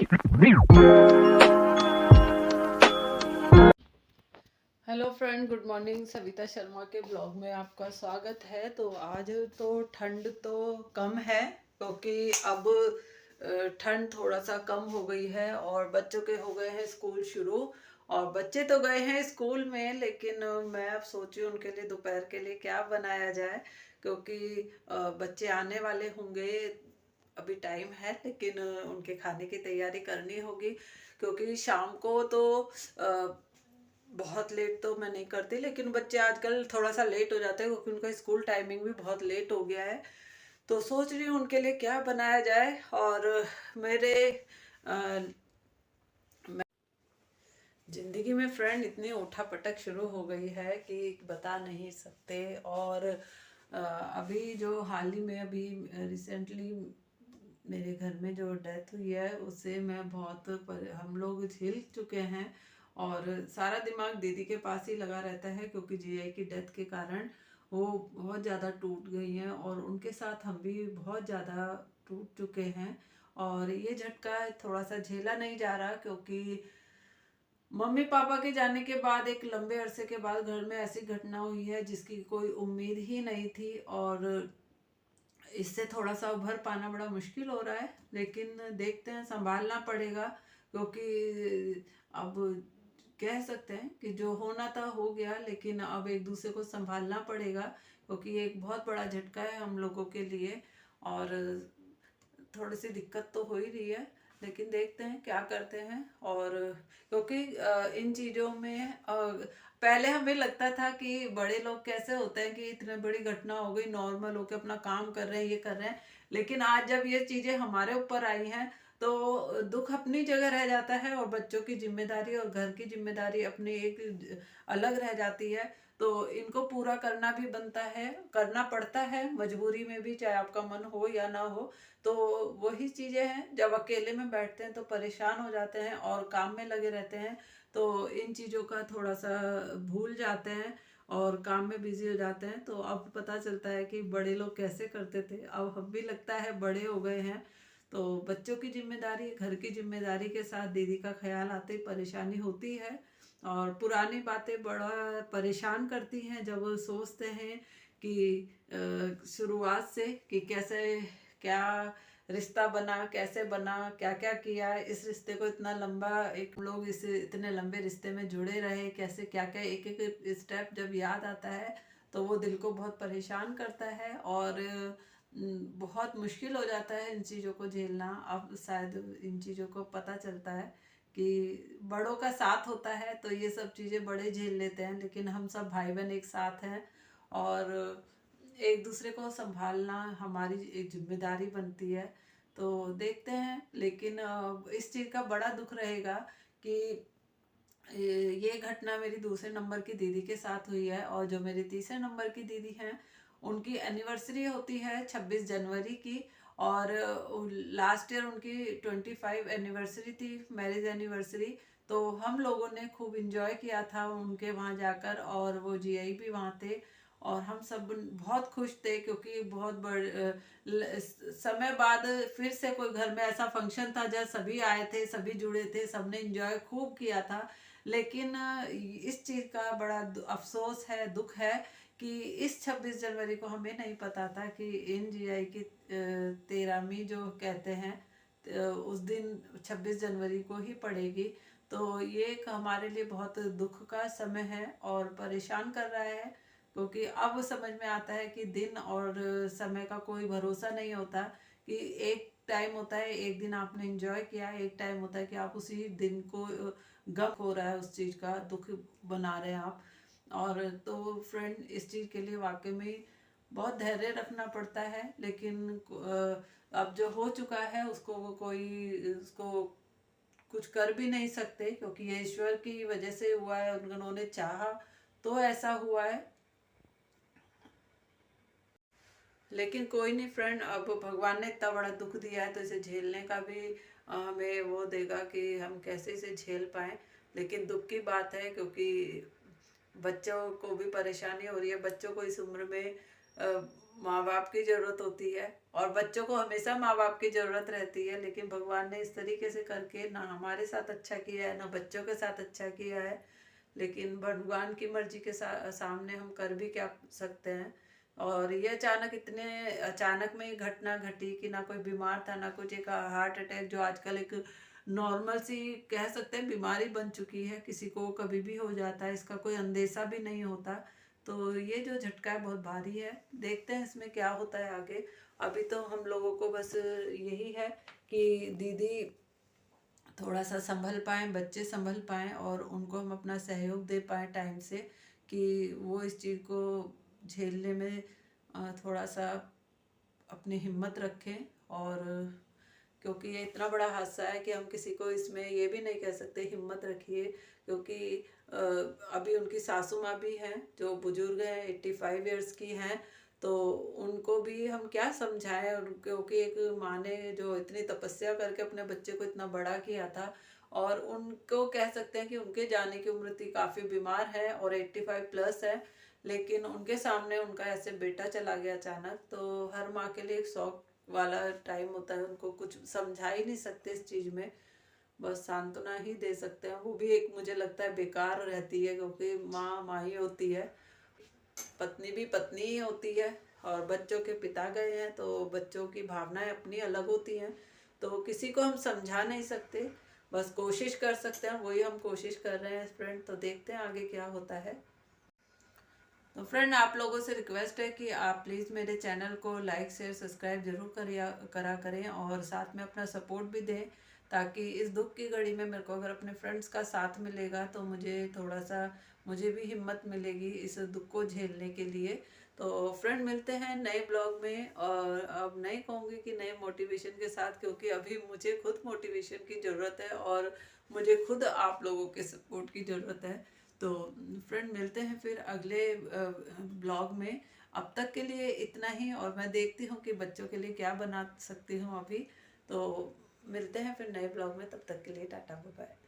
Hello friend, good morning. Savita Sharma के blog में आपका स्वागत है। तो आज तो ठंड तो कम है क्योंकि अब ठंड थोड़ा सा कम हो गई है और बच्चों के हो गए हैं स्कूल शुरू। और बच्चे तो गए हैं स्कूल में, लेकिन मैं अब सोची उनके लिए दोपहर के लिए क्या बनाया जाए, क्योंकि बच्चे आने वाले होंगे। अभी टाइम है, लेकिन उनके खाने की तैयारी करनी होगी, क्योंकि शाम को तो बहुत लेट तो मैं नहीं करती, लेकिन बच्चे आजकल थोड़ा सा लेट हो जाते हैं क्योंकि उनका स्कूल टाइमिंग भी बहुत लेट हो गया है। तो सोच रही हूँ उनके लिए क्या बनाया जाए। और मेरे अ, जिंदगी में फ्रेंड इतनी उठा पटक शुरू हो गई है कि बता नहीं सकते। और अभी जो हाल ही में अभी रिसेंटली मेरे घर में जो डेथ हुई है, उससे मैं बहुत हम लोग झेल चुके हैं। और सारा दिमाग दीदी के पास ही लगा रहता है, क्योंकि जीआई की डेथ के कारण वो बहुत ज़्यादा टूट गई हैं और उनके साथ हम भी बहुत ज़्यादा टूट चुके हैं। और ये झटका थोड़ा सा झेला नहीं जा रहा, क्योंकि मम्मी पापा के जाने के बाद एक लंबे अरसे के बाद घर में ऐसी घटना हुई है जिसकी कोई उम्मीद ही नहीं थी। और इससे थोड़ा सा उभर पाना बड़ा मुश्किल हो रहा है, लेकिन देखते हैं, संभालना पड़ेगा। क्योंकि अब कह सकते हैं कि जो होना था हो गया, लेकिन अब एक दूसरे को संभालना पड़ेगा, क्योंकि ये एक बहुत बड़ा झटका है हम लोगों के लिए। और थोड़ी सी दिक्कत तो हो ही रही है, लेकिन देखते हैं क्या करते हैं। और क्योंकि इन चीज़ों में पहले हमें लगता था कि बड़े लोग कैसे होते हैं कि इतनी बड़ी घटना हो गई, नॉर्मल होकर अपना काम कर रहे हैं, ये कर रहे हैं। लेकिन आज जब ये चीज़ें हमारे ऊपर आई हैं, तो दुख अपनी जगह रह जाता है और बच्चों की जिम्मेदारी और घर की जिम्मेदारी अपनी एक अलग रह जाती है। तो इनको पूरा करना भी बनता है, करना पड़ता है मजबूरी में भी, चाहे आपका मन हो या ना हो। तो वही चीज़ें हैं, जब अकेले में बैठते हैं तो परेशान हो जाते हैं और काम में लगे रहते हैं, तो इन चीज़ों का थोड़ा सा भूल जाते हैं और काम में बिजी हो जाते हैं। तो अब पता चलता है कि बड़े लोग कैसे करते थे, अब हम भी लगता है बड़े हो गए हैं। तो बच्चों की जिम्मेदारी, घर की जिम्मेदारी के साथ दीदी का ख्याल आते ही परेशानी होती है। और पुरानी बातें बड़ा परेशान करती हैं जब सोचते हैं कि शुरुआत से कि कैसे क्या रिश्ता बना, कैसे बना, क्या क्या किया, इस रिश्ते को इतना लंबा, एक लोग इस इतने लंबे रिश्ते में जुड़े रहे, कैसे क्या क्या एक एक स्टेप जब याद आता है तो वो दिल को बहुत परेशान करता है। और बहुत मुश्किल हो जाता है इन चीज़ों को झेलना। अब शायद इन चीज़ों को पता चलता है कि बड़ों का साथ होता है तो ये सब चीज़ें बड़े झेल लेते हैं, लेकिन हम सब भाई बहन एक साथ हैं और एक दूसरे को संभालना हमारी एक जिम्मेदारी बनती है। तो देखते हैं, लेकिन इस चीज़ का बड़ा दुख रहेगा कि ये घटना मेरी दूसरे नंबर की दीदी के साथ हुई है। और जो मेरी तीसरे नंबर की दीदी हैं, उनकी एनिवर्सरी होती है 26 जनवरी की। और लास्ट ईयर उनकी 25 एनिवर्सरी थी, मैरिज एनिवर्सरी। तो हम लोगों ने खूब इंजॉय किया था उनके वहाँ जाकर, और वो जीआई भी वहाँ थे। और हम सब बहुत खुश थे, क्योंकि बहुत समय बाद फिर से कोई घर में ऐसा फंक्शन था जहाँ सभी आए थे, सभी जुड़े थे, सबने इंजॉय खूब किया था। लेकिन इस चीज़ का बड़ा अफसोस है, दुख है कि इस 26 जनवरी को हमें नहीं पता था कि इन जीआई की 13वीं जो कहते हैं, उस दिन 26 जनवरी को ही पड़ेगी। तो ये एक हमारे लिए बहुत दुख का समय है और परेशान कर रहा है, क्योंकि अब समझ में आता है कि दिन और समय का कोई भरोसा नहीं होता। कि एक टाइम होता है, एक दिन आपने एंजॉय किया, एक टाइम होता है कि आप उसी दिन को गम हो रहा है, उस चीज़ का दुख बना रहे हैं आप। और तो फ्रेंड, इस चीज़ के लिए वाकई में बहुत धैर्य रखना पड़ता है, लेकिन अब जो हो चुका है उसको कोई उसको कुछ कर भी नहीं सकते, क्योंकि ये ईश्वर की वजह से हुआ है, उन्होंने चाहा तो ऐसा हुआ है। लेकिन कोई नहीं फ्रेंड, अब भगवान ने इतना बड़ा दुख दिया है तो इसे झेलने का भी हमें वो देगा कि हम कैसे इसे झेल पाए। लेकिन दुख की बात है, क्योंकि बच्चों को भी परेशानी हो रही है। बच्चों को इस उम्र में माँ बाप की ज़रूरत होती है, और बच्चों को हमेशा माँ बाप की ज़रूरत रहती है, लेकिन भगवान ने इस तरीके से करके ना हमारे साथ अच्छा किया है ना बच्चों के साथ अच्छा किया है। लेकिन भगवान की मर्जी के सामने हम कर भी क्या सकते हैं। और ये अचानक, इतने अचानक में ये घटना घटी कि ना कोई बीमार था ना कुछ, एक हार्ट अटैक जो आजकल एक नॉर्मल सी कह सकते हैं बीमारी बन चुकी है, किसी को कभी भी हो जाता है, इसका कोई अंदेशा भी नहीं होता। तो ये जो झटका है बहुत भारी है। देखते हैं इसमें क्या होता है आगे। अभी तो हम लोगों को बस यही है कि दीदी थोड़ा सा संभल पाएँ, बच्चे संभल पाएँ, और उनको हम अपना सहयोग दे पाएँ टाइम से, कि वो इस चीज़ को झेलने में थोड़ा सा अपनी हिम्मत रखें। और क्योंकि ये इतना बड़ा हादसा है कि हम किसी को इसमें ये भी नहीं कह सकते हिम्मत रखिए, क्योंकि अभी उनकी सासू माँ भी हैं जो बुजुर्ग हैं, 85 ईयर्स की हैं। तो उनको भी हम क्या समझाएं, क्योंकि एक माँ ने जो इतनी तपस्या करके अपने बच्चे को इतना बड़ा किया था, और उनको कह सकते हैं कि उनके जाने की उम्र थी, काफ़ी बीमार है और 85 प्लस है, लेकिन उनके सामने उनका ऐसे बेटा चला गया अचानक। तो हर माँ के लिए एक शौक वाला टाइम होता है, उनको कुछ समझा ही नहीं सकते इस चीज़ में, बस सांत्वना ही दे सकते हैं। वो भी एक मुझे लगता है बेकार रहती है, क्योंकि माँ माँ ही होती है, पत्नी भी पत्नी ही होती है, और बच्चों के पिता गए हैं तो बच्चों की भावनाएं अपनी अलग होती हैं। तो किसी को हम समझा नहीं सकते, बस कोशिश कर सकते हैं, वही हम कोशिश कर रहे हैं फ्रेंड। तो देखते हैं आगे क्या होता है। तो फ्रेंड, आप लोगों से रिक्वेस्ट है कि आप प्लीज़ मेरे चैनल को लाइक शेयर सब्सक्राइब जरूर करा करें, और साथ में अपना सपोर्ट भी दें, ताकि इस दुख की घड़ी में मेरे को अगर अपने फ्रेंड्स का साथ मिलेगा तो मुझे थोड़ा सा, मुझे भी हिम्मत मिलेगी इस दुख को झेलने के लिए। तो फ्रेंड, मिलते हैं नए ब्लॉग में, और अब नहीं कहूँगी कि नए मोटिवेशन के साथ, क्योंकि अभी मुझे खुद मोटिवेशन की ज़रूरत है, और मुझे खुद आप लोगों के सपोर्ट की ज़रूरत है। तो फ्रेंड, मिलते हैं फिर अगले ब्लॉग में। अब तक के लिए इतना ही, और मैं देखती हूँ कि बच्चों के लिए क्या बना सकती हूँ अभी। तो मिलते हैं फिर नए ब्लॉग में, तब तक के लिए टाटा बाय बाय।